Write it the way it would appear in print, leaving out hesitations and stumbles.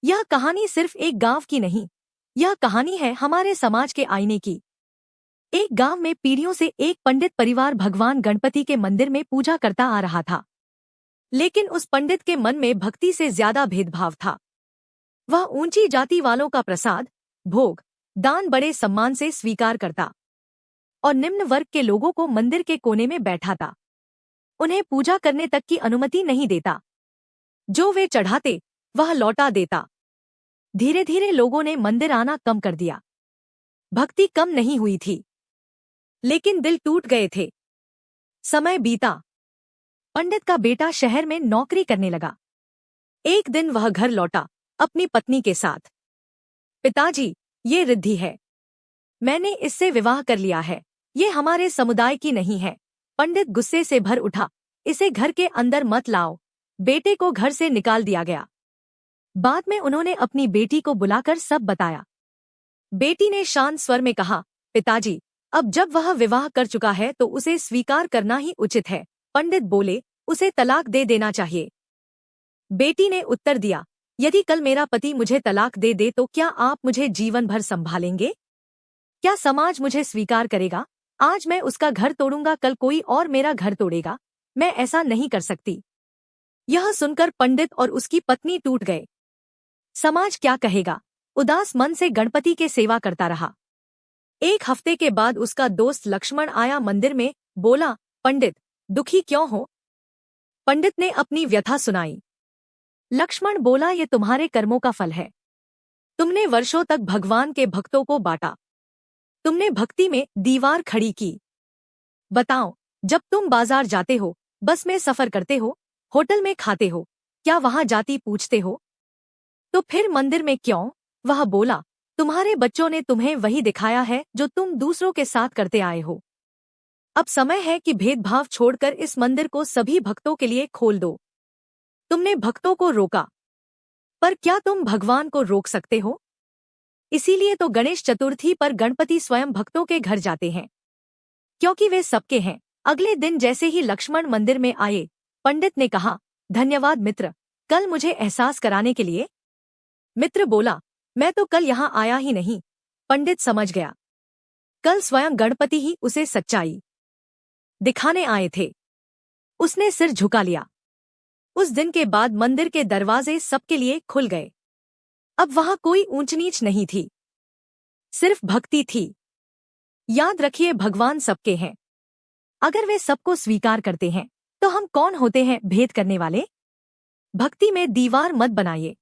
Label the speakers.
Speaker 1: यह कहानी सिर्फ एक गांव की नहीं, यह कहानी है हमारे समाज के आईने की। एक गांव में पीढ़ियों से एक पंडित परिवार भगवान गणपति के मंदिर में पूजा करता आ रहा था। लेकिन उस पंडित के मन में भक्ति से ज्यादा भेदभाव था। वह ऊंची जाति वालों का प्रसाद, भोग, दान बड़े सम्मान से स्वीकार करता और निम्न वर्ग के लोगों को मंदिर के कोने में बैठाता। उन्हें पूजा करने तक की अनुमति नहीं देता। जो वे चढ़ाते वह लौटा देता। धीरे धीरे लोगों ने मंदिर आना कम कर दिया। भक्ति कम नहीं हुई थी, लेकिन दिल टूट गए थे। समय बीता। पंडित का बेटा शहर में नौकरी करने लगा। एक दिन वह घर लौटा अपनी पत्नी के साथ। पिताजी, ये रिद्धि है, मैंने इससे विवाह कर लिया है। ये हमारे समुदाय की नहीं है। पंडित गुस्से से भर उठा। इसे घर के अंदर मत लाओ। बेटे को घर से निकाल दिया गया। बाद में उन्होंने अपनी बेटी को बुलाकर सब बताया। बेटी ने शांत स्वर में कहा, पिताजी, अब जब वह विवाह कर चुका है तो उसे स्वीकार करना ही उचित है। पंडित बोले, उसे तलाक दे देना चाहिए। बेटी ने उत्तर दिया, यदि कल मेरा पति मुझे तलाक दे दे तो क्या आप मुझे जीवन भर संभालेंगे? क्या समाज मुझे स्वीकार करेगा? आज मैं उसका घर तोड़ूंगा, कल कोई और मेरा घर तोड़ेगा। मैं ऐसा नहीं कर सकती। यह सुनकर पंडित और उसकी पत्नी टूट गए। समाज क्या कहेगा? उदास मन से गणपति के सेवा करता रहा। एक हफ्ते के बाद उसका दोस्त लक्ष्मण आया मंदिर में। बोला, पंडित, दुखी क्यों हो? पंडित ने अपनी व्यथा सुनाई। लक्ष्मण बोला, ये तुम्हारे कर्मों का फल है। तुमने वर्षों तक भगवान के भक्तों को बांटा। तुमने भक्ति में दीवार खड़ी की। बताओ, जब तुम बाजार जाते हो, बस में सफर करते हो, होटल में खाते हो, क्या वहां जाति पूछते हो? तो फिर मंदिर में क्यों? वह बोला, तुम्हारे बच्चों ने तुम्हें वही दिखाया है जो तुम दूसरों के साथ करते आए हो। अब समय है कि भेदभाव छोड़कर इस मंदिर को सभी भक्तों के लिए खोल दो। तुमने भक्तों को रोका, पर क्या तुम भगवान को रोक सकते हो? इसीलिए तो गणेश चतुर्थी पर गणपति स्वयं भक्तों के घर जाते हैं, क्योंकि वे सबके हैं। अगले दिन जैसे ही लक्ष्मण मंदिर में आए, पंडित ने कहा, धन्यवाद मित्र, कल मुझे एहसास कराने के लिए। मित्र बोला, मैं तो कल यहाँ आया ही नहीं। पंडित समझ गया, कल स्वयं गणपति ही उसे सच्चाई दिखाने आए थे। उसने सिर झुका लिया। उस दिन के बाद मंदिर के दरवाजे सबके लिए खुल गए। अब वहां कोई ऊंच नीच नहीं थी, सिर्फ भक्ति थी। याद रखिए, भगवान सबके हैं। अगर वे सबको स्वीकार करते हैं तो हम कौन होते हैं भेद करने वाले? भक्ति में दीवार मत बनाइए।